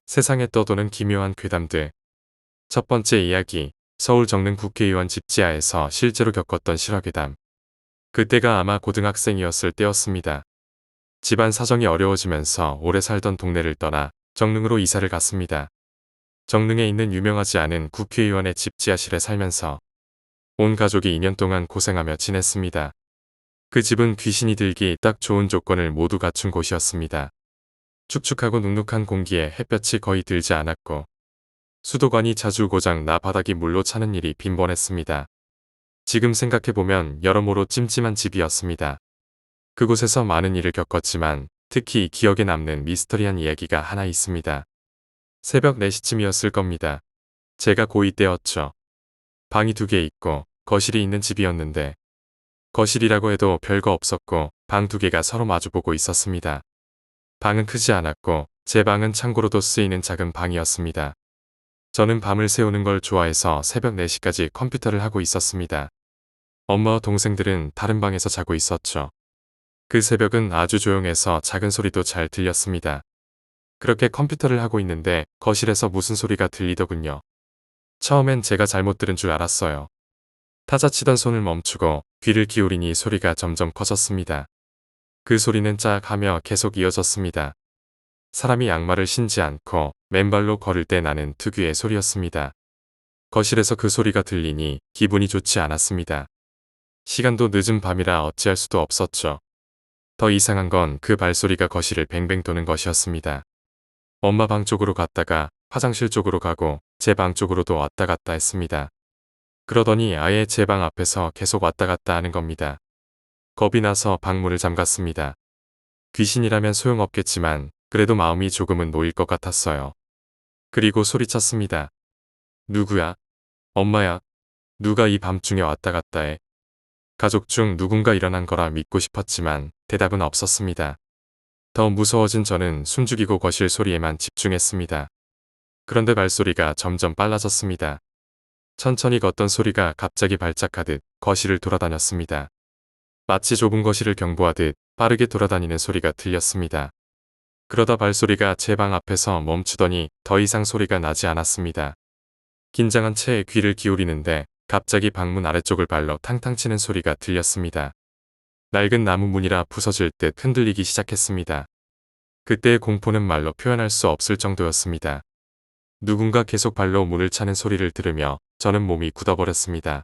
세상에 떠도는 기묘한 괴담들. 첫 번째 이야기, 서울 정릉 국회의원 집 지하에서 실제로 겪었던 실화괴담. 그때가 아마 고등학생이었을 때였습니다. 집안 사정이 어려워지면서 오래 살던 동네를 떠나 정릉으로 이사를 갔습니다. 정릉에 있는 유명하지 않은 국회의원의 집 지하실에 살면서 온 가족이 2년 동안 고생하며 지냈습니다. 그 집은 귀신이 들기 딱 좋은 조건을 모두 갖춘 곳이었습니다. 축축하고 눅눅한 공기에 햇볕이 거의 들지 않았고 수도관이 자주 고장 나 바닥이 물로 차는 일이 빈번했습니다. 지금 생각해보면 여러모로 찜찜한 집이었습니다. 그곳에서 많은 일을 겪었지만 특히 기억에 남는 미스터리한 이야기가 하나 있습니다. 새벽 4시쯤이었을 겁니다. 제가 고2 때였죠. 방이 2개 있고 거실이 있는 집이었는데 거실이라고 해도 별거 없었고 방 2개가 서로 마주보고 있었습니다. 방은 크지 않았고 제 방은 창고로도 쓰이는 작은 방이었습니다. 저는 밤을 새우는 걸 좋아해서 새벽 4시까지 컴퓨터를 하고 있었습니다. 엄마와 동생들은 다른 방에서 자고 있었죠. 그 새벽은 아주 조용해서 작은 소리도 잘 들렸습니다. 그렇게 컴퓨터를 하고 있는데 거실에서 무슨 소리가 들리더군요. 처음엔 제가 잘못 들은 줄 알았어요. 타자 치던 손을 멈추고 귀를 기울이니 소리가 점점 커졌습니다. 그 소리는 짝 하며 계속 이어졌습니다. 사람이 양말을 신지 않고 맨발로 걸을 때 나는 특유의 소리였습니다. 거실에서 그 소리가 들리니 기분이 좋지 않았습니다. 시간도 늦은 밤이라 어찌할 수도 없었죠. 더 이상한 건 그 발소리가 거실을 뱅뱅 도는 것이었습니다. 엄마 방 쪽으로 갔다가 화장실 쪽으로 가고 제 방 쪽으로도 왔다 갔다 했습니다. 그러더니 아예 제 방 앞에서 계속 왔다 갔다 하는 겁니다. 겁이 나서 방문을 잠갔습니다. 귀신이라면 소용없겠지만 그래도 마음이 조금은 놓일 것 같았어요. 그리고 소리쳤습니다. 누구야? 엄마야. 누가 이 밤중에 왔다 갔다 해? 가족 중 누군가 일어난 거라 믿고 싶었지만 대답은 없었습니다. 더 무서워진 저는 숨죽이고 거실 소리에만 집중했습니다. 그런데 발소리가 점점 빨라졌습니다. 천천히 걷던 소리가 갑자기 발작하듯 거실을 돌아다녔습니다. 마치 좁은 거실을 경보하듯 빠르게 돌아다니는 소리가 들렸습니다. 그러다 발소리가 제 방 앞에서 멈추더니 더 이상 소리가 나지 않았습니다. 긴장한 채 귀를 기울이는데 갑자기 방문 아래쪽을 발로 탕탕 치는 소리가 들렸습니다. 낡은 나무 문이라 부서질 듯 흔들리기 시작했습니다. 그때의 공포는 말로 표현할 수 없을 정도였습니다. 누군가 계속 발로 문을 차는 소리를 들으며 저는 몸이 굳어버렸습니다.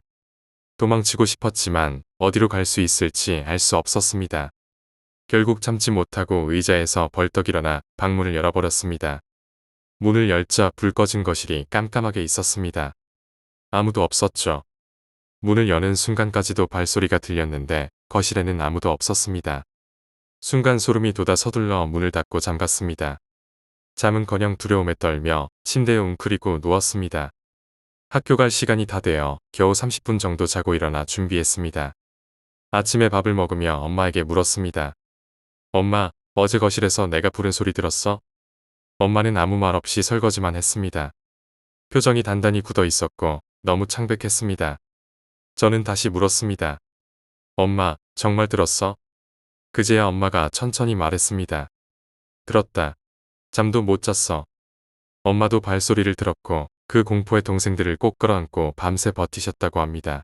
도망치고 싶었지만 어디로 갈 수 있을지 알 수 없었습니다. 결국 참지 못하고 의자에서 벌떡 일어나 방문을 열어버렸습니다. 문을 열자 불 꺼진 거실이 깜깜하게 있었습니다. 아무도 없었죠. 문을 여는 순간까지도 발소리가 들렸는데 거실에는 아무도 없었습니다. 순간 소름이 돋아 서둘러 문을 닫고 잠갔습니다. 잠은커녕 두려움에 떨며 침대에 웅크리고 누웠습니다. 학교 갈 시간이 다 되어 겨우 30분 정도 자고 일어나 준비했습니다. 아침에 밥을 먹으며 엄마에게 물었습니다. 엄마, 어제 거실에서 내가 부른 소리 들었어? 엄마는 아무 말 없이 설거지만 했습니다. 표정이 단단히 굳어 있었고 너무 창백했습니다. 저는 다시 물었습니다. 엄마, 정말 들었어? 그제야 엄마가 천천히 말했습니다. 들었다. 잠도 못 잤어. 엄마도 발소리를 들었고 그 공포의 동생들을 꼭 끌어안고 밤새 버티셨다고 합니다.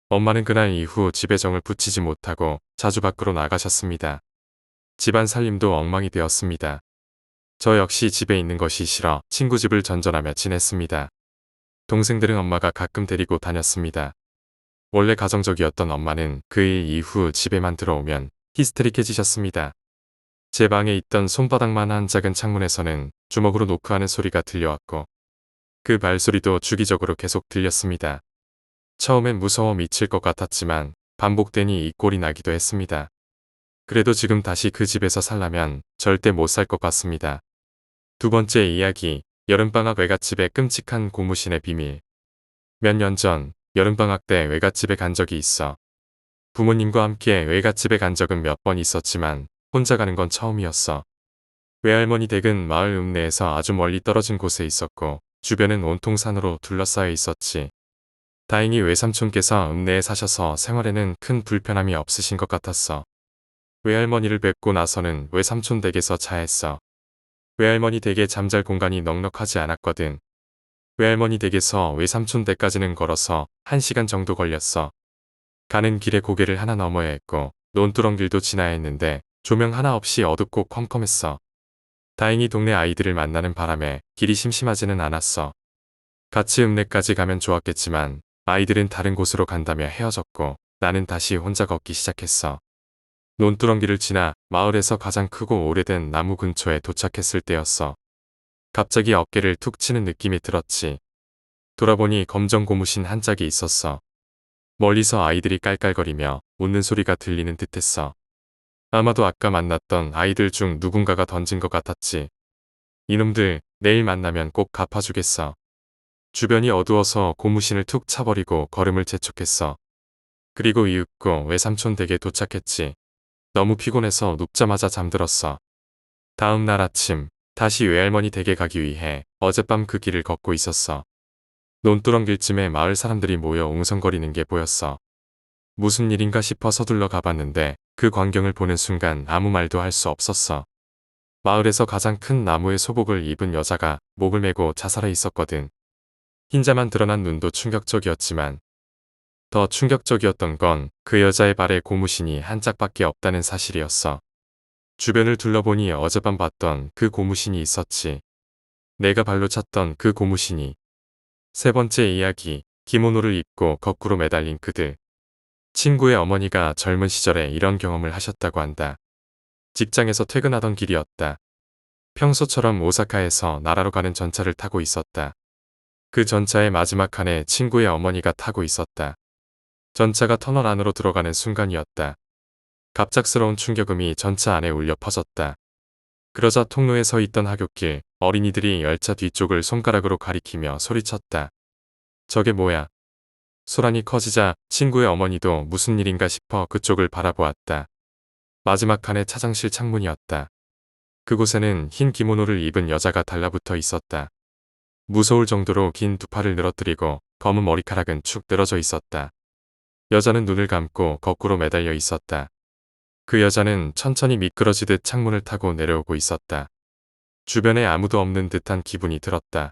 엄마는 그날 이후 집에 정을 붙이지 못하고 자주 밖으로 나가셨습니다. 집안 살림도 엉망이 되었습니다. 저 역시 집에 있는 것이 싫어 친구 집을 전전하며 지냈습니다. 동생들은 엄마가 가끔 데리고 다녔습니다. 원래 가정적이었던 엄마는 그 일 이후 집에만 들어오면 히스테릭해지셨습니다. 제 방에 있던 손바닥만한 작은 창문에서는 주먹으로 노크하는 소리가 들려왔고 그 발소리도 주기적으로 계속 들렸습니다. 처음엔 무서워 미칠 것 같았지만 반복되니 이 꼴이 나기도 했습니다. 그래도 지금 다시 그 집에서 살려면 절대 못 살 것 같습니다. 두 번째 이야기, 여름방학 외갓집의 끔찍한 고무신의 비밀. 몇 년 전 여름방학 때 외갓집에 간 적이 있어. 부모님과 함께 외갓집에 간 적은 몇 번 있었지만 혼자 가는 건 처음이었어. 외할머니 댁은 마을 읍내에서 아주 멀리 떨어진 곳에 있었고 주변은 온통 산으로 둘러싸여 있었지. 다행히 외삼촌께서 읍내에 사셔서 생활에는 큰 불편함이 없으신 것 같았어. 외할머니를 뵙고 나서는 외삼촌 댁에서 자했어. 외할머니 댁에 잠잘 공간이 넉넉하지 않았거든. 외할머니 댁에서 외삼촌 댁까지는 걸어서 1시간 정도 걸렸어. 가는 길에 고개를 하나 넘어야 했고 논두렁길도 지나야 했는데 조명 하나 없이 어둡고 컴컴했어. 다행히 동네 아이들을 만나는 바람에 길이 심심하지는 않았어. 같이 읍내까지 가면 좋았겠지만 아이들은 다른 곳으로 간다며 헤어졌고 나는 다시 혼자 걷기 시작했어. 논두렁길을 지나 마을에서 가장 크고 오래된 나무 근처에 도착했을 때였어. 갑자기 어깨를 툭 치는 느낌이 들었지. 돌아보니 검정 고무신 한 짝이 있었어. 멀리서 아이들이 깔깔거리며 웃는 소리가 들리는 듯했어. 아마도 아까 만났던 아이들 중 누군가가 던진 것 같았지. 이놈들 내일 만나면 꼭 갚아주겠어. 주변이 어두워서 고무신을 툭 차버리고 걸음을 재촉했어. 그리고 이윽고 외삼촌 댁에 도착했지. 너무 피곤해서 눕자마자 잠들었어. 다음 날 아침 다시 외할머니 댁에 가기 위해 어젯밤 그 길을 걷고 있었어. 논두렁길쯤에 마을 사람들이 모여 웅성거리는 게 보였어. 무슨 일인가 싶어 서둘러 가봤는데 그 광경을 보는 순간 아무 말도 할 수 없었어. 마을에서 가장 큰 나무의 소복을 입은 여자가 목을 메고 자살해 있었거든. 흰자만 드러난 눈도 충격적이었지만 더 충격적이었던 건 그 여자의 발에 고무신이 한 짝밖에 없다는 사실이었어. 주변을 둘러보니 어젯밤 봤던 그 고무신이 있었지. 내가 발로 찼던 그 고무신이. 세 번째 이야기, 기모노를 입고 거꾸로 매달린 그들. 친구의 어머니가 젊은 시절에 이런 경험을 하셨다고 한다. 직장에서 퇴근하던 길이었다. 평소처럼 오사카에서 나라로 가는 전차를 타고 있었다. 그 전차의 마지막 칸에 친구의 어머니가 타고 있었다. 전차가 터널 안으로 들어가는 순간이었다. 갑작스러운 충격음이 전차 안에 울려 퍼졌다. 그러자 통로에 서 있던 하굣길 어린이들이 열차 뒤쪽을 손가락으로 가리키며 소리쳤다. 저게 뭐야? 소란이 커지자 친구의 어머니도 무슨 일인가 싶어 그쪽을 바라보았다. 마지막 칸의 차장실 창문이었다. 그곳에는 흰 기모노를 입은 여자가 달라붙어 있었다. 무서울 정도로 긴 두 팔을 늘어뜨리고 검은 머리카락은 축 늘어져 있었다. 여자는 눈을 감고 거꾸로 매달려 있었다. 그 여자는 천천히 미끄러지듯 창문을 타고 내려오고 있었다. 주변에 아무도 없는 듯한 기분이 들었다.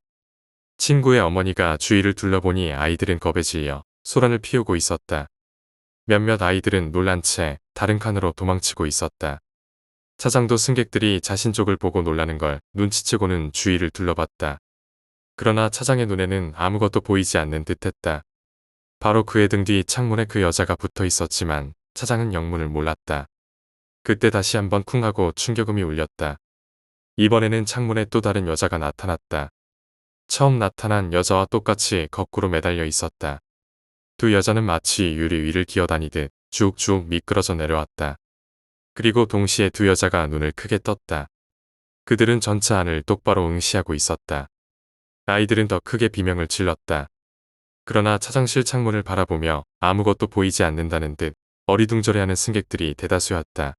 친구의 어머니가 주위를 둘러보니 아이들은 겁에 질려 소란을 피우고 있었다. 몇몇 아이들은 놀란 채 다른 칸으로 도망치고 있었다. 차장도 승객들이 자신 쪽을 보고 놀라는 걸 눈치채고는 주위를 둘러봤다. 그러나 차장의 눈에는 아무것도 보이지 않는 듯했다. 바로 그의 등 뒤 창문에 그 여자가 붙어 있었지만 차장은 영문을 몰랐다. 그때 다시 한번 쿵 하고 충격음이 울렸다. 이번에는 창문에 또 다른 여자가 나타났다. 처음 나타난 여자와 똑같이 거꾸로 매달려 있었다. 두 여자는 마치 유리 위를 기어다니듯 쭉쭉 미끄러져 내려왔다. 그리고 동시에 두 여자가 눈을 크게 떴다. 그들은 전차 안을 똑바로 응시하고 있었다. 아이들은 더 크게 비명을 질렀다. 그러나 차장실 창문을 바라보며 아무것도 보이지 않는다는 듯 어리둥절해하는 승객들이 대다수였다.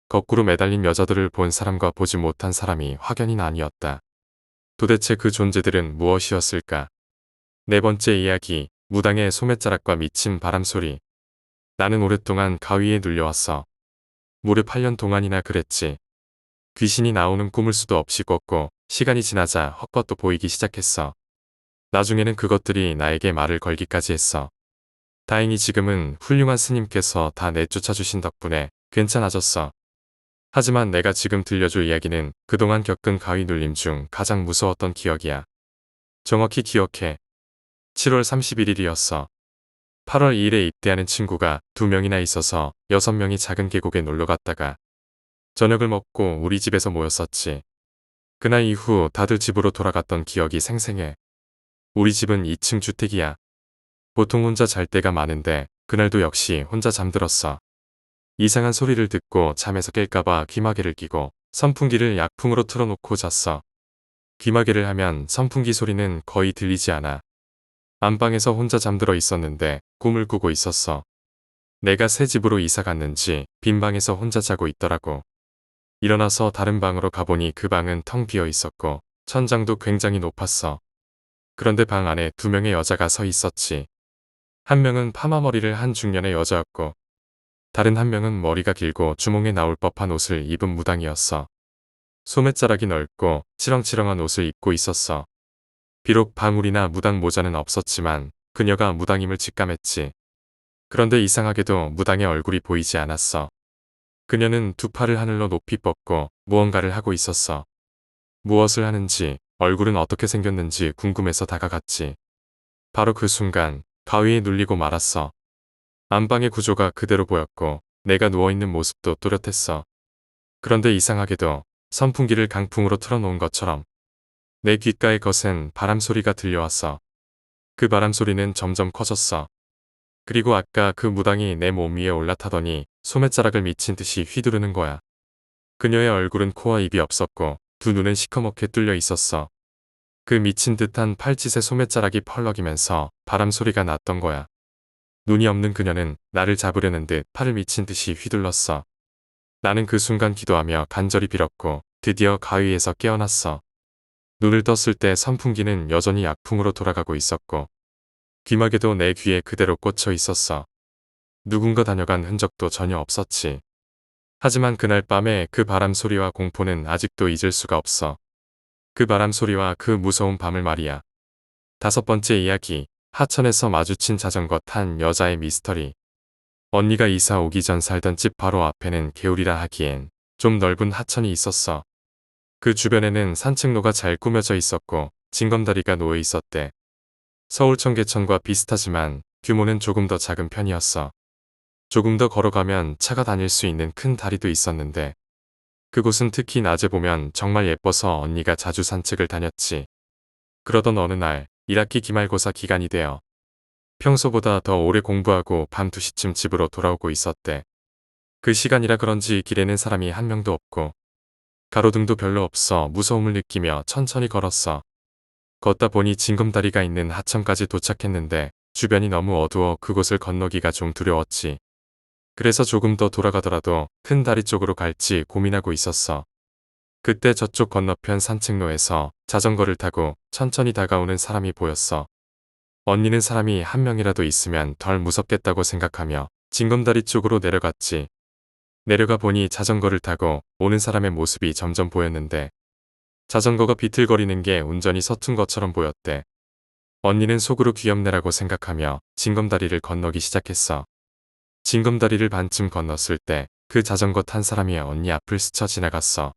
거꾸로 매달린 여자들을 본 사람과 보지 못한 사람이 확연히 나뉘었다. 도대체 그 존재들은 무엇이었을까? 네 번째 이야기, 무당의 소매자락과 미친 바람소리. 나는 오랫동안 가위에 눌려왔어. 무려 8년 동안이나 그랬지. 귀신이 나오는 꿈을 수도 없이 꿨고 시간이 지나자 헛것도 보이기 시작했어. 나중에는 그것들이 나에게 말을 걸기까지 했어. 다행히 지금은 훌륭한 스님께서 다 내쫓아주신 덕분에 괜찮아졌어. 하지만 내가 지금 들려줄 이야기는 그동안 겪은 가위 눌림 중 가장 무서웠던 기억이야. 정확히 기억해. 7월 31일이었어. 8월 2일에 입대하는 친구가 2명이나 있어서 6명이 작은 계곡에 놀러 갔다가 저녁을 먹고 우리 집에서 모였었지. 그날 이후 다들 집으로 돌아갔던 기억이 생생해. 우리 집은 2층 주택이야. 보통 혼자 잘 때가 많은데 그날도 역시 혼자 잠들었어. 이상한 소리를 듣고 잠에서 깰까봐 귀마개를 끼고 선풍기를 약풍으로 틀어놓고 잤어. 귀마개를 하면 선풍기 소리는 거의 들리지 않아. 안방에서 혼자 잠들어 있었는데 꿈을 꾸고 있었어. 내가 새 집으로 이사 갔는지 빈 방에서 혼자 자고 있더라고. 일어나서 다른 방으로 가보니 그 방은 텅 비어 있었고 천장도 굉장히 높았어. 그런데 방 안에 2명의 여자가 서 있었지. 한 명은 파마머리를 한 중년의 여자였고 다른 한 명은 머리가 길고 주몽에 나올 법한 옷을 입은 무당이었어. 소매자락이 넓고 치렁치렁한 옷을 입고 있었어. 비록 방울이나 무당 모자는 없었지만 그녀가 무당임을 직감했지. 그런데 이상하게도 무당의 얼굴이 보이지 않았어. 그녀는 두 팔을 하늘로 높이 뻗고 무언가를 하고 있었어. 무엇을 하는지, 얼굴은 어떻게 생겼는지 궁금해서 다가갔지. 바로 그 순간 가위에 눌리고 말았어. 안방의 구조가 그대로 보였고 내가 누워있는 모습도 또렷했어. 그런데 이상하게도 선풍기를 강풍으로 틀어놓은 것처럼 내 귓가에 거센 바람 소리가 들려왔어. 그 바람 소리는 점점 커졌어. 그리고 아까 그 무당이 내 몸 위에 올라타더니 소매자락을 미친 듯이 휘두르는 거야. 그녀의 얼굴은 코와 입이 없었고 두 눈은 시커멓게 뚫려 있었어. 그 미친 듯한 팔짓의 소매자락이 펄럭이면서 바람 소리가 났던 거야. 눈이 없는 그녀는 나를 잡으려는 듯 팔을 미친 듯이 휘둘렀어. 나는 그 순간 기도하며 간절히 빌었고 드디어 가위에서 깨어났어. 눈을 떴을 때 선풍기는 여전히 약풍으로 돌아가고 있었고 귀마개도 내 귀에 그대로 꽂혀 있었어. 누군가 다녀간 흔적도 전혀 없었지. 하지만 그날 밤에 그 바람 소리와 공포는 아직도 잊을 수가 없어. 그 바람 소리와 그 무서운 밤을 말이야. 5번째 이야기, 하천에서 마주친 자전거 탄 여자의 미스터리. 언니가 이사 오기 전 살던 집 바로 앞에는 개울이라 하기엔 좀 넓은 하천이 있었어. 그 주변에는 산책로가 잘 꾸며져 있었고 징검다리가 놓여 있었대. 서울 청계천과 비슷하지만 규모는 조금 더 작은 편이었어. 조금 더 걸어가면 차가 다닐 수 있는 큰 다리도 있었는데 그곳은 특히 낮에 보면 정말 예뻐서 언니가 자주 산책을 다녔지. 그러던 어느 날 1학기 기말고사 기간이 되어 평소보다 더 오래 공부하고 밤 2시쯤 집으로 돌아오고 있었대. 그 시간이라 그런지 길에는 사람이 한 명도 없고 가로등도 별로 없어 무서움을 느끼며 천천히 걸었어. 걷다 보니 징검다리가 있는 하천까지 도착했는데 주변이 너무 어두워 그곳을 건너기가 좀 두려웠지. 그래서 조금 더 돌아가더라도 큰 다리 쪽으로 갈지 고민하고 있었어. 그때 저쪽 건너편 산책로에서 자전거를 타고 천천히 다가오는 사람이 보였어. 언니는 사람이 한 명이라도 있으면 덜 무섭겠다고 생각하며 징검다리 쪽으로 내려갔지. 내려가 보니 자전거를 타고 오는 사람의 모습이 점점 보였는데 자전거가 비틀거리는 게 운전이 서툰 것처럼 보였대. 언니는 속으로 귀엽네라고 생각하며 징검다리를 건너기 시작했어. 징검다리를 반쯤 건넜을 때 그 자전거 탄 사람이 언니 앞을 스쳐 지나갔어.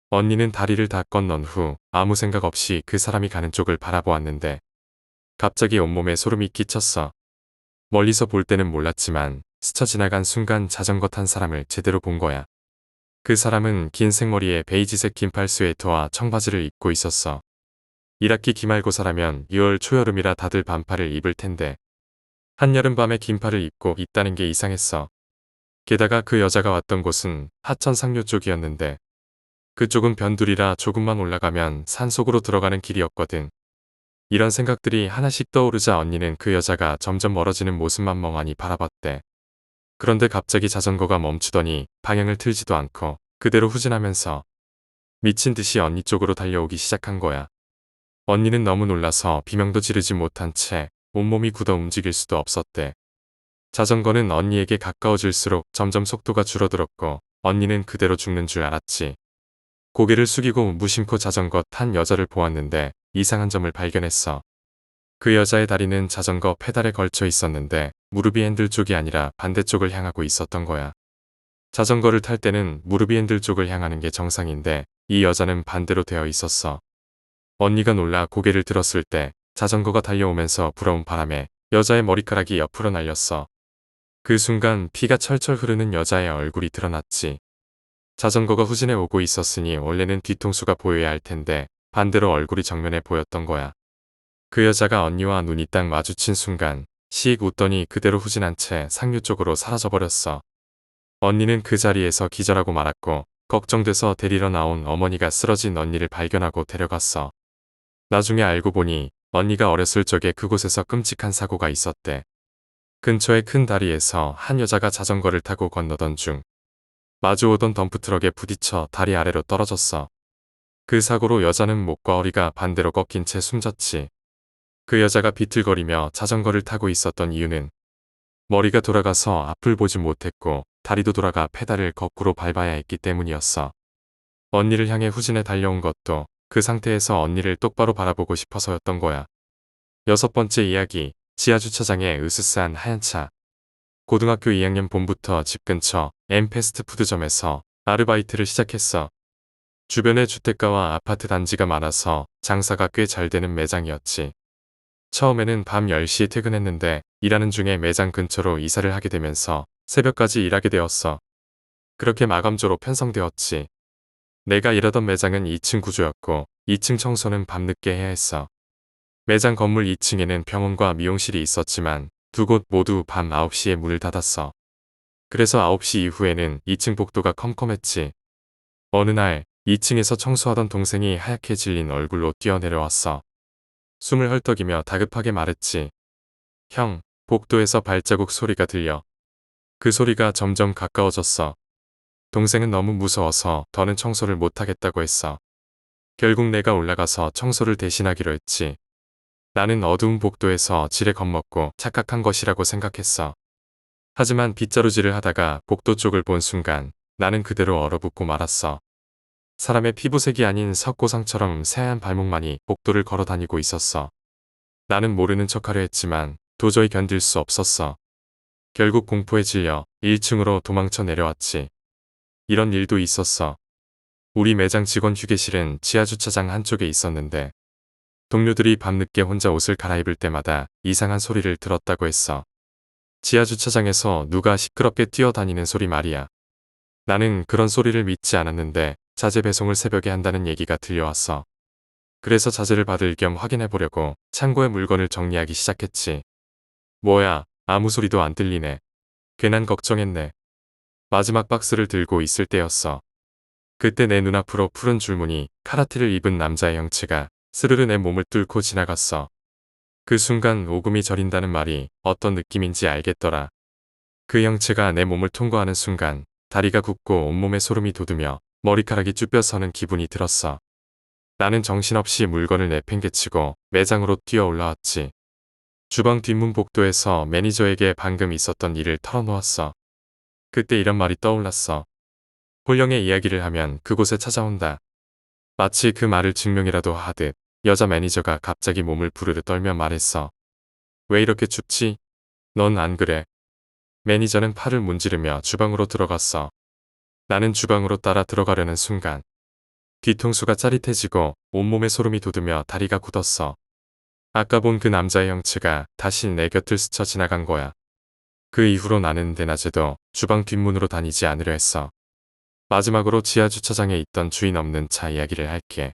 언니는 다리를 다 건넌 후 아무 생각 없이 그 사람이 가는 쪽을 바라보았는데 갑자기 온몸에 소름이 끼쳤어. 멀리서 볼 때는 몰랐지만 스쳐 지나간 순간 자전거 탄 사람을 제대로 본 거야. 그 사람은 긴 생머리에 베이지색 긴팔 스웨터와 청바지를 입고 있었어. 1학기 기말고사라면 6월 초여름이라 다들 반팔을 입을 텐데 한여름밤에 긴팔을 입고 있다는 게 이상했어. 게다가 그 여자가 왔던 곳은 하천 상류 쪽이었는데 그쪽은 변두리라 조금만 올라가면 산속으로 들어가는 길이었거든. 이런 생각들이 하나씩 떠오르자 언니는 그 여자가 점점 멀어지는 모습만 멍하니 바라봤대. 그런데 갑자기 자전거가 멈추더니 방향을 틀지도 않고 그대로 후진하면서 미친 듯이 언니 쪽으로 달려오기 시작한 거야. 언니는 너무 놀라서 비명도 지르지 못한 채 온몸이 굳어 움직일 수도 없었대. 자전거는 언니에게 가까워질수록 점점 속도가 줄어들었고 언니는 그대로 죽는 줄 알았지. 고개를 숙이고 무심코 자전거 탄 여자를 보았는데 이상한 점을 발견했어. 그 여자의 다리는 자전거 페달에 걸쳐 있었는데 무릎이 핸들 쪽이 아니라 반대쪽을 향하고 있었던 거야. 자전거를 탈 때는 무릎이 핸들 쪽을 향하는 게 정상인데 이 여자는 반대로 되어 있었어. 언니가 놀라 고개를 들었을 때 자전거가 달려오면서 불어온 바람에 여자의 머리카락이 옆으로 날렸어. 그 순간 피가 철철 흐르는 여자의 얼굴이 드러났지. 자전거가 후진해 오고 있었으니 원래는 뒤통수가 보여야 할 텐데 반대로 얼굴이 정면에 보였던 거야. 그 여자가 언니와 눈이 딱 마주친 순간 씩 웃더니 그대로 후진한 채 상류 쪽으로 사라져버렸어. 언니는 그 자리에서 기절하고 말았고 걱정돼서 데리러 나온 어머니가 쓰러진 언니를 발견하고 데려갔어. 나중에 알고 보니 언니가 어렸을 적에 그곳에서 끔찍한 사고가 있었대. 근처의 큰 다리에서 한 여자가 자전거를 타고 건너던 중 마주오던 덤프트럭에 부딪혀 다리 아래로 떨어졌어. 그 사고로 여자는 목과 허리가 반대로 꺾인 채 숨졌지. 그 여자가 비틀거리며 자전거를 타고 있었던 이유는 머리가 돌아가서 앞을 보지 못했고 다리도 돌아가 페달을 거꾸로 밟아야 했기 때문이었어. 언니를 향해 후진해 달려온 것도 그 상태에서 언니를 똑바로 바라보고 싶어서였던 거야. 6번째 이야기, 지하주차장에 으스스한 하얀 차. 고등학교 2학년 봄부터 집 근처 M 패스트푸드점에서 아르바이트를 시작했어. 주변에 주택가와 아파트 단지가 많아서 장사가 꽤 잘 되는 매장이었지. 처음에는 밤 10시에 퇴근했는데 일하는 중에 매장 근처로 이사를 하게 되면서 새벽까지 일하게 되었어. 그렇게 마감조로 편성되었지. 내가 일하던 매장은 2층 구조였고 2층 청소는 밤늦게 해야 했어. 매장 건물 2층에는 병원과 미용실이 있었지만 두 곳 모두 밤 9시에 문을 닫았어. 그래서 9시 이후에는 2층 복도가 컴컴했지. 어느 날 2층에서 청소하던 동생이 하얗게 질린 얼굴로 뛰어내려왔어. 숨을 헐떡이며 다급하게 말했지. 형, 복도에서 발자국 소리가 들려. 그 소리가 점점 가까워졌어. 동생은 너무 무서워서 더는 청소를 못하겠다고 했어. 결국 내가 올라가서 청소를 대신하기로 했지. 나는 어두운 복도에서 지레 겁먹고 착각한 것이라고 생각했어. 하지만 빗자루질을 하다가 복도 쪽을 본 순간 나는 그대로 얼어붙고 말았어. 사람의 피부색이 아닌 석고상처럼 새하얀 발목만이 복도를 걸어 다니고 있었어. 나는 모르는 척하려 했지만 도저히 견딜 수 없었어. 결국 공포에 질려 1층으로 도망쳐 내려왔지. 이런 일도 있었어. 우리 매장 직원 휴게실은 지하주차장 한쪽에 있었는데 동료들이 밤늦게 혼자 옷을 갈아입을 때마다 이상한 소리를 들었다고 했어. 지하주차장에서 누가 시끄럽게 뛰어다니는 소리 말이야. 나는 그런 소리를 믿지 않았는데 자재 배송을 새벽에 한다는 얘기가 들려왔어. 그래서 자재를 받을 겸 확인해보려고 창고에 물건을 정리하기 시작했지. 뭐야, 아무 소리도 안 들리네. 괜한 걱정했네. 마지막 박스를 들고 있을 때였어. 그때 내 눈앞으로 푸른 줄무늬 카라티를 입은 남자의 형체가 스르르 내 몸을 뚫고 지나갔어. 그 순간 오금이 저린다는 말이 어떤 느낌인지 알겠더라. 그 형체가 내 몸을 통과하는 순간 다리가 굽고 온몸에 소름이 돋으며 머리카락이 쭈뼛서는 기분이 들었어. 나는 정신없이 물건을 내팽개치고 매장으로 뛰어 올라왔지. 주방 뒷문 복도에서 매니저에게 방금 있었던 일을 털어놓았어. 그때 이런 말이 떠올랐어. 홀령의 이야기를 하면 그곳에 찾아온다. 마치 그 말을 증명이라도 하듯 여자 매니저가 갑자기 몸을 부르르 떨며 말했어. 왜 이렇게 춥지? 넌 안 그래? 매니저는 팔을 문지르며 주방으로 들어갔어. 나는 주방으로 따라 들어가려는 순간 뒤통수가 짜릿해지고 온몸에 소름이 돋으며 다리가 굳었어. 아까 본 그 남자의 형체가 다시 내 곁을 스쳐 지나간 거야. 그 이후로 나는 대낮에도 주방 뒷문으로 다니지 않으려 했어. 마지막으로 지하주차장에 있던 주인 없는 차 이야기를 할게.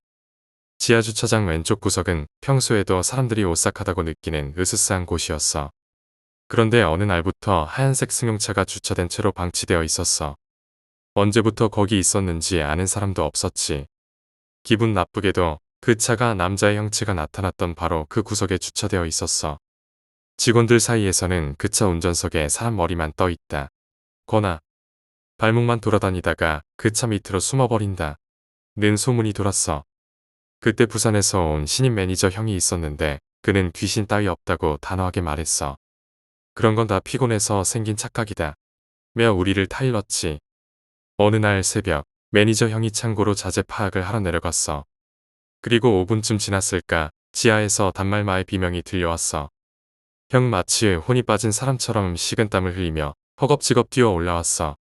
지하주차장 왼쪽 구석은 평소에도 사람들이 오싹하다고 느끼는 으스스한 곳이었어. 그런데 어느 날부터 하얀색 승용차가 주차된 채로 방치되어 있었어. 언제부터 거기 있었는지 아는 사람도 없었지. 기분 나쁘게도 그 차가 남자의 형체가 나타났던 바로 그 구석에 주차되어 있었어. 직원들 사이에서는 그 차 운전석에 사람 머리만 떠 있다. 거나 발목만 돌아다니다가 그 차 밑으로 숨어버린다. 는 소문이 돌았어. 그때 부산에서 온 신임 매니저 형이 있었는데 그는 귀신 따위 없다고 단호하게 말했어. 그런 건 다 피곤해서 생긴 착각이다. 며 우리를 타일렀지. 어느 날 새벽 매니저 형이 창고로 자재 파악을 하러 내려갔어. 그리고 5분쯤 지났을까 지하에서 단말마의 비명이 들려왔어. 형 마치 혼이 빠진 사람처럼 식은땀을 흘리며 허겁지겁 뛰어 올라왔어.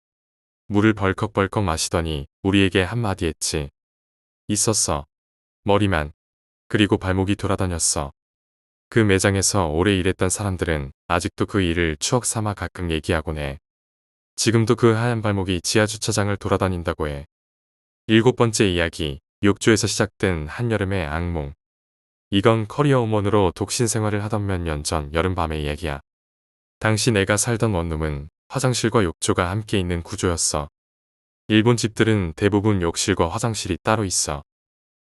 물을 벌컥벌컥 마시더니 우리에게 한마디 했지. 있었어. 머리만. 그리고 발목이 돌아다녔어. 그 매장에서 오래 일했던 사람들은 아직도 그 일을 추억 삼아 가끔 얘기하곤 해. 지금도 그 하얀 발목이 지하주차장을 돌아다닌다고 해. 7번째 이야기, 욕조에서 시작된 한여름의 악몽. 이건 커리어 우먼으로 독신 생활을 하던 몇 년 전 여름밤의 이야기야. 당시 내가 살던 원룸은 화장실과 욕조가 함께 있는 구조였어. 일본 집들은 대부분 욕실과 화장실이 따로 있어.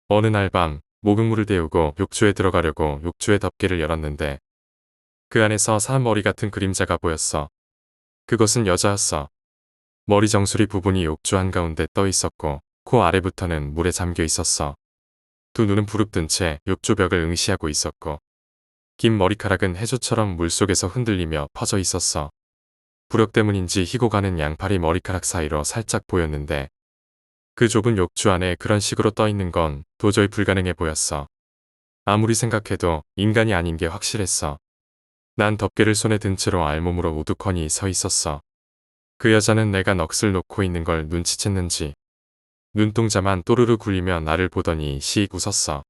어느 날 밤 목욕물을 데우고 욕조에 들어가려고 욕조의 덮개를 열었는데 그 안에서 사람 머리 같은 그림자가 보였어. 그것은 여자였어. 머리 정수리 부분이 욕조 한가운데 떠 있었고 코 아래부터는 물에 잠겨 있었어. 두 눈은 부릅뜬 채 욕조 벽을 응시하고 있었고 긴 머리카락은 해조처럼 물속에서 흔들리며 퍼져 있었어. 부력 때문인지 희고 가는 양팔이 머리카락 사이로 살짝 보였는데 그 좁은 욕조 안에 그런 식으로 떠 있는 건 도저히 불가능해 보였어. 아무리 생각해도 인간이 아닌 게 확실했어. 난 덮개를 손에 든 채로 알몸으로 우두커니 서 있었어. 그 여자는 내가 넋을 놓고 있는 걸 눈치챘는지 눈동자만 또르르 굴리며 나를 보더니 씩 웃었어.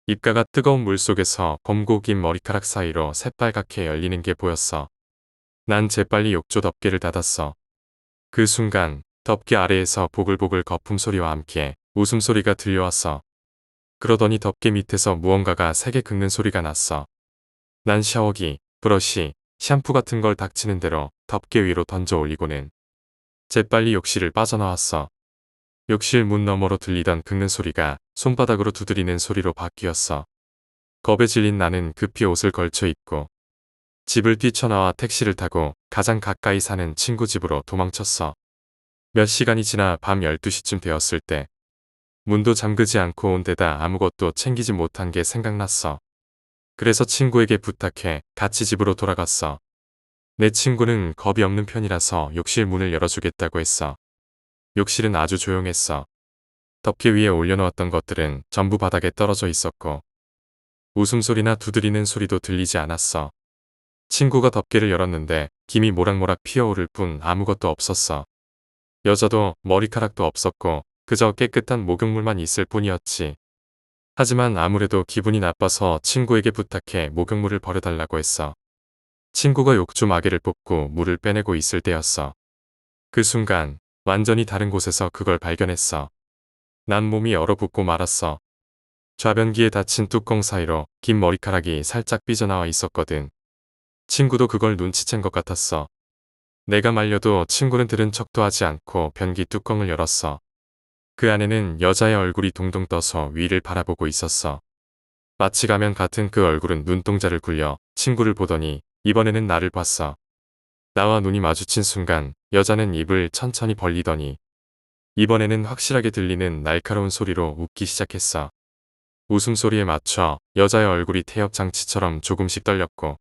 입가가 뜨거운 물속에서 검고 긴 머리카락 사이로 새빨갛게 열리는 게 보였어. 난 재빨리 욕조 덮개를 닫았어. 그 순간 덮개 아래에서 보글보글 거품 소리와 함께 웃음소리가 들려왔어. 그러더니 덮개 밑에서 무언가가 세게 긁는 소리가 났어. 난 샤워기, 브러쉬, 샴푸 같은 걸 닥치는 대로 덮개 위로 던져 올리고는 재빨리 욕실을 빠져나왔어. 욕실 문 너머로 들리던 긁는 소리가 손바닥으로 두드리는 소리로 바뀌었어. 겁에 질린 나는 급히 옷을 걸쳐 입고 집을 뛰쳐나와 택시를 타고 가장 가까이 사는 친구 집으로 도망쳤어. 몇 시간이 지나 밤 12시쯤 되었을 때 문도 잠그지 않고 온 데다 아무것도 챙기지 못한 게 생각났어. 그래서 친구에게 부탁해 같이 집으로 돌아갔어. 내 친구는 겁이 없는 편이라서 욕실 문을 열어주겠다고 했어. 욕실은 아주 조용했어. 덮개 위에 올려놓았던 것들은 전부 바닥에 떨어져 있었고 웃음소리나 두드리는 소리도 들리지 않았어. 친구가 덮개를 열었는데 김이 모락모락 피어오를 뿐 아무것도 없었어. 여자도 머리카락도 없었고 그저 깨끗한 목욕물만 있을 뿐이었지. 하지만 아무래도 기분이 나빠서 친구에게 부탁해 목욕물을 버려달라고 했어. 친구가 욕조 마개를 뽑고 물을 빼내고 있을 때였어. 그 순간 완전히 다른 곳에서 그걸 발견했어. 난 몸이 얼어붙고 말았어. 좌변기에 닫힌 뚜껑 사이로 긴 머리카락이 살짝 삐져나와 있었거든. 친구도 그걸 눈치챈 것 같았어. 내가 말려도 친구는 들은 척도 하지 않고 변기 뚜껑을 열었어. 그 안에는 여자의 얼굴이 동동 떠서 위를 바라보고 있었어. 마치 가면 같은 그 얼굴은 눈동자를 굴려 친구를 보더니 이번에는 나를 봤어. 나와 눈이 마주친 순간 여자는 입을 천천히 벌리더니 이번에는 확실하게 들리는 날카로운 소리로 웃기 시작했어. 웃음소리에 맞춰 여자의 얼굴이 태엽 장치처럼 조금씩 떨렸고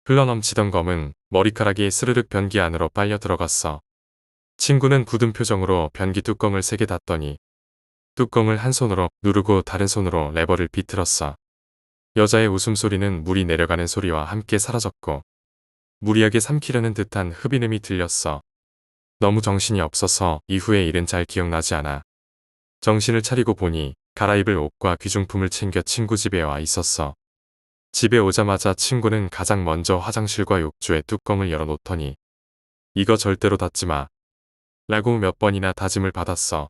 흘러넘치던 검은 머리카락이 스르륵 변기 안으로 빨려 들어갔어. 친구는 굳은 표정으로 변기 뚜껑을 세게 닫더니 뚜껑을 한 손으로 누르고 다른 손으로 레버를 비틀었어. 여자의 웃음소리는 물이 내려가는 소리와 함께 사라졌고 무리하게 삼키려는 듯한 흡인음이 들렸어. 너무 정신이 없어서 이후의 일은 잘 기억나지 않아. 정신을 차리고 보니 갈아입을 옷과 귀중품을 챙겨 친구 집에 와 있었어. 집에 오자마자 친구는 가장 먼저 화장실과 욕조의 뚜껑을 열어놓더니 이거 절대로 닫지 마. 라고 몇 번이나 다짐을 받았어.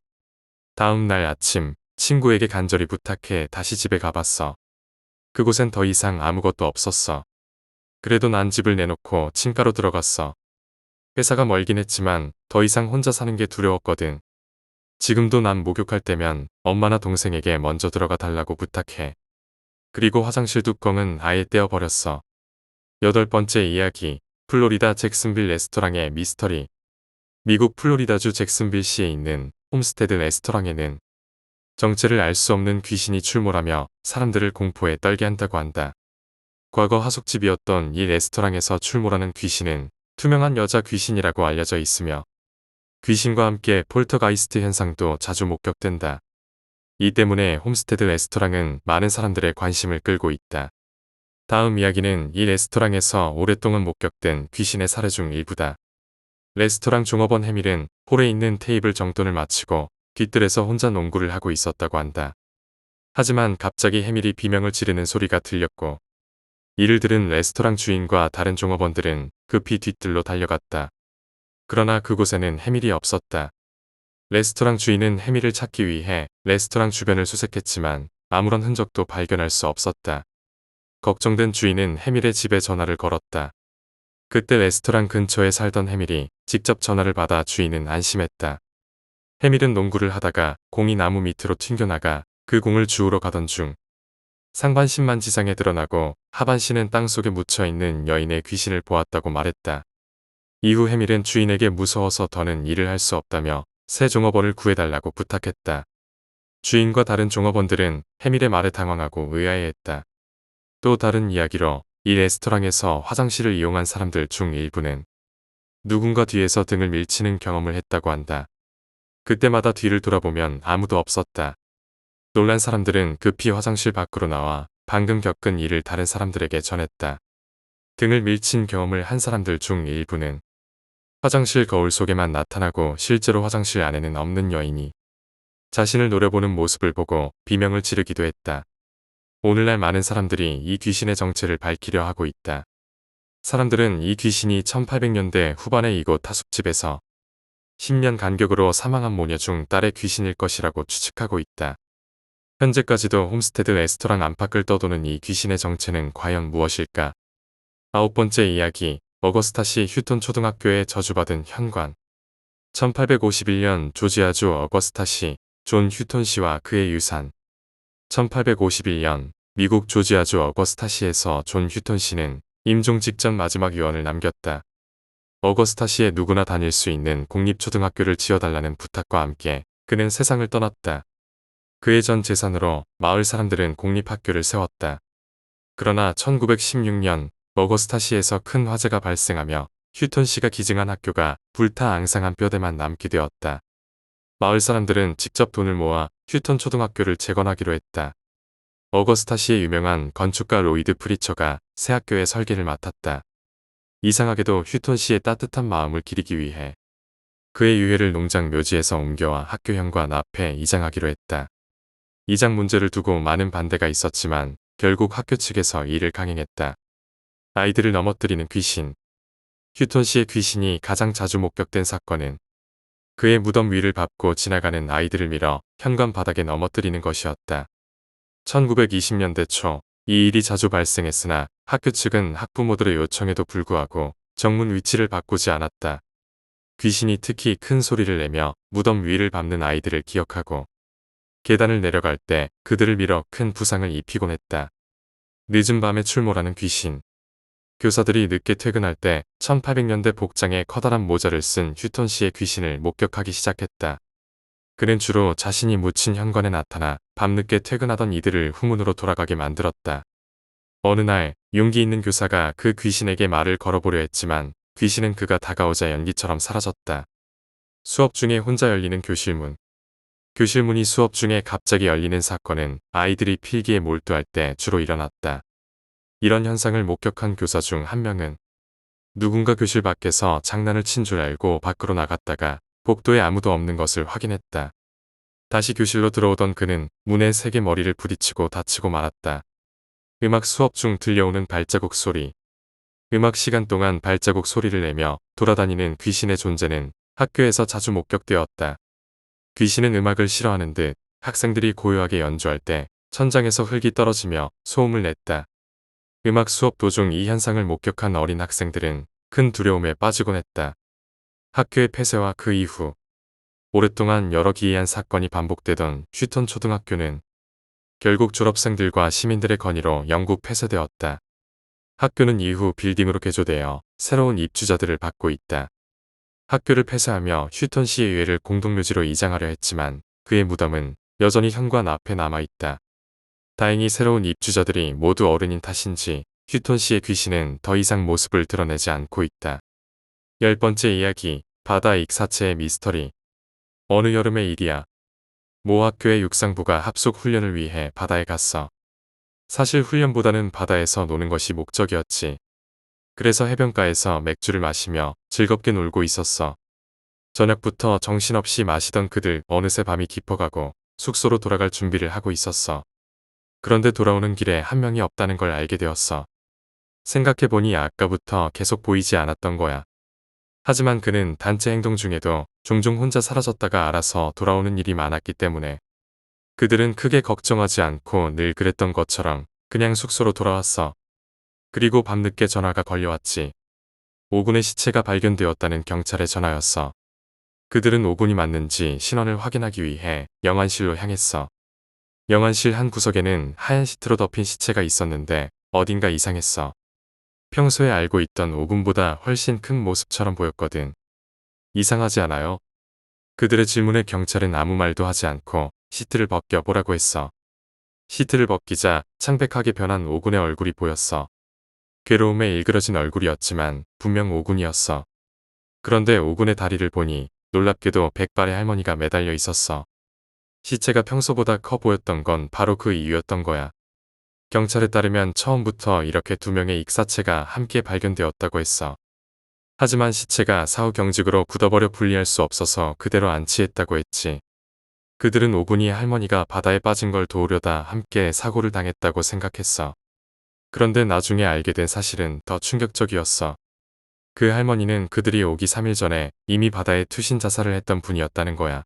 다음 날 아침 친구에게 간절히 부탁해 다시 집에 가봤어. 그곳엔 더 이상 아무것도 없었어. 그래도 난 집을 내놓고 친가로 들어갔어. 회사가 멀긴 했지만 더 이상 혼자 사는 게 두려웠거든. 지금도 난 목욕할 때면 엄마나 동생에게 먼저 들어가 달라고 부탁해. 그리고 화장실 뚜껑은 아예 떼어버렸어. 8번째 이야기, 플로리다 잭슨빌 레스토랑의 미스터리. 미국 플로리다주 잭슨빌시에 있는 홈스테드 레스토랑에는 정체를 알 수 없는 귀신이 출몰하며 사람들을 공포에 떨게 한다고 한다. 과거 하숙집이었던 이 레스토랑에서 출몰하는 귀신은 투명한 여자 귀신이라고 알려져 있으며 귀신과 함께 폴터가이스트 현상도 자주 목격된다. 이 때문에 홈스테드 레스토랑은 많은 사람들의 관심을 끌고 있다. 다음 이야기는 이 레스토랑에서 오랫동안 목격된 귀신의 사례 중 일부다. 레스토랑 종업원 해밀은 홀에 있는 테이블 정돈을 마치고 뒤뜰에서 혼자 농구를 하고 있었다고 한다. 하지만 갑자기 해밀이 비명을 지르는 소리가 들렸고 이를 들은 레스토랑 주인과 다른 종업원들은 급히 뒤뜰로 달려갔다. 그러나 그곳에는 해밀이 없었다. 레스토랑 주인은 해밀을 찾기 위해 레스토랑 주변을 수색했지만 아무런 흔적도 발견할 수 없었다. 걱정된 주인은 해밀의 집에 전화를 걸었다. 그때 레스토랑 근처에 살던 해밀이 직접 전화를 받아 주인은 안심했다. 해밀은 농구를 하다가 공이 나무 밑으로 튕겨나가 그 공을 주우러 가던 중 상반신만 지상에 드러나고 하반신은 땅속에 묻혀있는 여인의 귀신을 보았다고 말했다. 이후 해밀은 주인에게 무서워서 더는 일을 할 수 없다며 새 종업원을 구해달라고 부탁했다. 주인과 다른 종업원들은 해밀의 말에 당황하고 의아해했다. 또 다른 이야기로 이 레스토랑에서 화장실을 이용한 사람들 중 일부는 누군가 뒤에서 등을 밀치는 경험을 했다고 한다. 그때마다 뒤를 돌아보면 아무도 없었다. 놀란 사람들은 급히 화장실 밖으로 나와 방금 겪은 일을 다른 사람들에게 전했다. 등을 밀친 경험을 한 사람들 중 일부는 화장실 거울 속에만 나타나고 실제로 화장실 안에는 없는 여인이 자신을 노려보는 모습을 보고 비명을 지르기도 했다. 오늘날 많은 사람들이 이 귀신의 정체를 밝히려 하고 있다. 사람들은 이 귀신이 1800년대 후반에 이곳 하숙집에서 10년 간격으로 사망한 모녀 중 딸의 귀신일 것이라고 추측하고 있다. 현재까지도 홈스테드 레스토랑 안팎을 떠도는 이 귀신의 정체는 과연 무엇일까? 9번째 이야기, 어거스타시 휴톤 초등학교에 저주받은 현관. 1851년 조지아주 어거스타시, 존 휴톤 씨와 그의 유산. 1851년 미국 조지아주 어거스타시에서 존 휴톤 씨는 임종 직전 마지막 유언을 남겼다. 어거스타시에 누구나 다닐 수 있는 공립초등학교를 지어달라는 부탁과 함께 그는 세상을 떠났다. 그의 전 재산으로 마을 사람들은 공립학교를 세웠다. 그러나 1916년 어거스타시에서 큰 화재가 발생하며 휴톤 씨가 기증한 학교가 불타 앙상한 뼈대만 남게 되었다. 마을 사람들은 직접 돈을 모아 휴톤 초등학교를 재건하기로 했다. 어거스타시의 유명한 건축가 로이드 프리처가 새 학교의 설계를 맡았다. 이상하게도 휴톤 씨의 따뜻한 마음을 기리기 위해 그의 유해를 농장 묘지에서 옮겨와 학교 현관 앞에 이장하기로 했다. 이장 문제를 두고 많은 반대가 있었지만 결국 학교 측에서 이를 강행했다. 아이들을 넘어뜨리는 귀신. 휴톤 씨의 귀신이 가장 자주 목격된 사건은 그의 무덤 위를 밟고 지나가는 아이들을 밀어 현관 바닥에 넘어뜨리는 것이었다. 1920년대 초 이 일이 자주 발생했으나 학교 측은 학부모들의 요청에도 불구하고 정문 위치를 바꾸지 않았다. 귀신이 특히 큰 소리를 내며 무덤 위를 밟는 아이들을 기억하고 계단을 내려갈 때 그들을 밀어 큰 부상을 입히곤 했다. 늦은 밤에 출몰하는 귀신. 교사들이 늦게 퇴근할 때 1800년대 복장에 커다란 모자를 쓴 휴톤 씨의 귀신을 목격하기 시작했다. 그는 주로 자신이 묻힌 현관에 나타나 밤늦게 퇴근하던 이들을 후문으로 돌아가게 만들었다. 어느 날 용기 있는 교사가 그 귀신에게 말을 걸어보려 했지만 귀신은 그가 다가오자 연기처럼 사라졌다. 수업 중에 혼자 열리는 교실문. 교실문이 수업 중에 갑자기 열리는 사건은 아이들이 필기에 몰두할 때 주로 일어났다. 이런 현상을 목격한 교사 중 한 명은 누군가 교실 밖에서 장난을 친 줄 알고 밖으로 나갔다가 복도에 아무도 없는 것을 확인했다. 다시 교실로 들어오던 그는 문에 세게 머리를 부딪히고 다치고 말았다. 음악 수업 중 들려오는 발자국 소리. 음악 시간 동안 발자국 소리를 내며 돌아다니는 귀신의 존재는 학교에서 자주 목격되었다. 귀신은 음악을 싫어하는 듯 학생들이 고요하게 연주할 때 천장에서 흙이 떨어지며 소음을 냈다. 음악 수업 도중 이 현상을 목격한 어린 학생들은 큰 두려움에 빠지곤 했다. 학교의 폐쇄와 그 이후 오랫동안 여러 기이한 사건이 반복되던 휴톤 초등학교는 결국 졸업생들과 시민들의 건의로 영국 폐쇄되었다. 학교는 이후 빌딩으로 개조되어 새로운 입주자들을 받고 있다. 학교를 폐쇄하며 휴톤 씨의 유해를 공동묘지로 이장하려 했지만 그의 무덤은 여전히 현관 앞에 남아있다. 다행히 새로운 입주자들이 모두 어른인 탓인지 휴톤 씨의 귀신은 더 이상 모습을 드러내지 않고 있다. 10번째 이야기, 바다 익사체의 미스터리. 어느 여름의 일이야. 모 학교의 육상부가 합숙 훈련을 위해 바다에 갔어. 사실 훈련보다는 바다에서 노는 것이 목적이었지. 그래서 해변가에서 맥주를 마시며 즐겁게 놀고 있었어. 저녁부터 정신없이 마시던 그들 어느새 밤이 깊어가고 숙소로 돌아갈 준비를 하고 있었어. 그런데 돌아오는 길에 한 명이 없다는 걸 알게 되었어. 생각해보니 아까부터 계속 보이지 않았던 거야. 하지만 그는 단체 행동 중에도 종종 혼자 사라졌다가 알아서 돌아오는 일이 많았기 때문에 그들은 크게 걱정하지 않고 늘 그랬던 것처럼 그냥 숙소로 돌아왔어. 그리고 밤늦게 전화가 걸려왔지. 오군의 시체가 발견되었다는 경찰의 전화였어. 그들은 오군이 맞는지 신원을 확인하기 위해 영안실로 향했어. 영안실 한 구석에는 하얀 시트로 덮인 시체가 있었는데 어딘가 이상했어. 평소에 알고 있던 오군보다 훨씬 큰 모습처럼 보였거든. 이상하지 않아요? 그들의 질문에 경찰은 아무 말도 하지 않고 시트를 벗겨보라고 했어. 시트를 벗기자 창백하게 변한 오군의 얼굴이 보였어. 괴로움에 일그러진 얼굴이었지만 분명 오군이었어. 그런데 오군의 다리를 보니 놀랍게도 백발의 할머니가 매달려 있었어. 시체가 평소보다 커 보였던 건 바로 그 이유였던 거야. 경찰에 따르면 처음부터 이렇게 두 명의 익사체가 함께 발견되었다고 했어. 하지만 시체가 사후 경직으로 굳어버려 분리할 수 없어서 그대로 안치했다고 했지. 그들은 오군이 할머니가 바다에 빠진 걸 도우려다 함께 사고를 당했다고 생각했어. 그런데 나중에 알게 된 사실은 더 충격적이었어. 그 할머니는 그들이 오기 3일 전에 이미 바다에 투신 자살을 했던 분이었다는 거야.